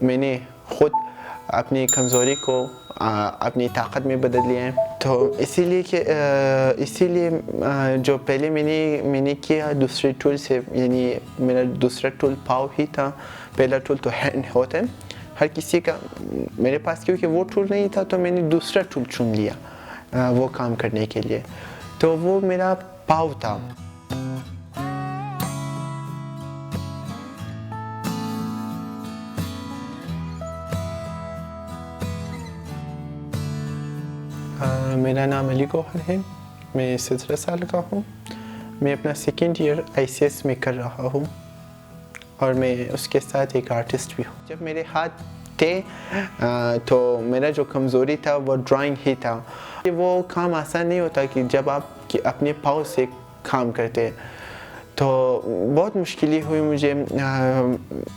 میں نے خود اپنی کمزوری کو اپنی طاقت میں بدل لیا ہے. تو اسی لیے جو پہلے میں نے کیا دوسرے ٹول سے، یعنی میرا دوسرا ٹول پاؤں ہی تھا. پہلا ٹول تو ہینڈ ہوتا ہے ہر کسی کا، میرے پاس کیونکہ وہ ٹول نہیں تھا تو میں نے دوسرا ٹول چن لیا وہ کام کرنے کے لیے. تو وہ میرا پاؤں تھا. میرا نام علی گوہر ہے، میں 17 سال کا ہوں. میں اپنا سیکنڈ ایئر ICS میں کر رہا ہوں اور میں اس کے ساتھ ایک آرٹسٹ بھی ہوں. جب میرے ہاتھ تھے تو میرا جو کمزوری تھا وہ ڈرائنگ ہی تھا. وہ کام آسان نہیں ہوتا کہ جب آپ اپنے پاؤں سے کام کرتے، تو بہت مشکلیں ہوئی مجھے.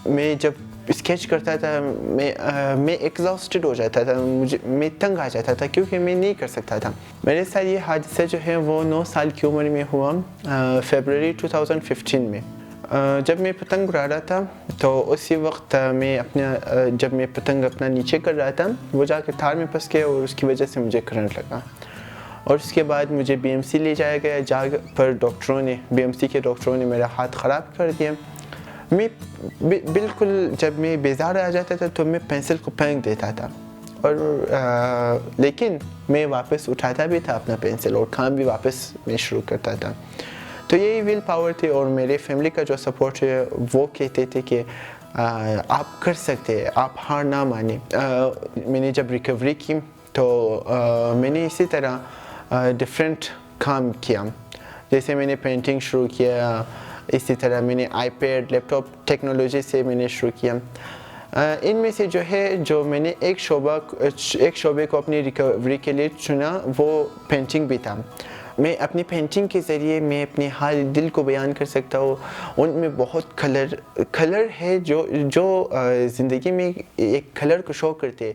میں جب اسکیچ کرتا تھا میں ایگزاسٹڈ ہو جاتا تھا، میں تنگ آ جاتا تھا کیونکہ میں نہیں کر سکتا تھا. میرے ساتھ یہ حادثہ جو ہے وہ 9 سال کی عمر میں ہوا، فیبروری 2015 میں. جب میں پتنگ اڑا رہا تھا تو اسی وقت جب میں پتنگ اپنا نیچے کر رہا تھا وہ جا کے تار میں پھنس گیا اور اس کی وجہ سے مجھے کرنٹ لگا. اور اس کے بعد مجھے BMC لے جایا گیا. جا پر BMC کے ڈاکٹروں نے میرا ہاتھ خراب کر دیا. میں بالکل جب میں بیزار آ جاتا تھا تو میں پینسل کو پھینک دیتا تھا، اور لیکن میں واپس اٹھاتا بھی تھا اپنا پینسل اور کام بھی واپس میں شروع کرتا تھا. تو یہی ویل پاور تھی. اور میرے فیملی کا جو سپورٹ ہے وہ کہتے تھے کہ آپ کر سکتے، آپ ہار نہ مانیں. میں نے جب ریکوری کی تو میں نے اسی طرح ڈفرینٹ کام کیا. جیسے میں نے پینٹنگ شروع کیا، اسی طرح میں نے iPad لیپ ٹاپ ٹیکنالوجی سے میں نے شروع کیا. ان میں سے جو میں نے ایک شعبے کو اپنی ریکوری کے لیے چنا وہ پینٹنگ بھی تھا. میں اپنی پینٹنگ کے ذریعے میں اپنے حال دل کو بیان کر سکتا ہوں. ان میں بہت کلر ہے جو زندگی میں ایک کلر کو شو کرتے.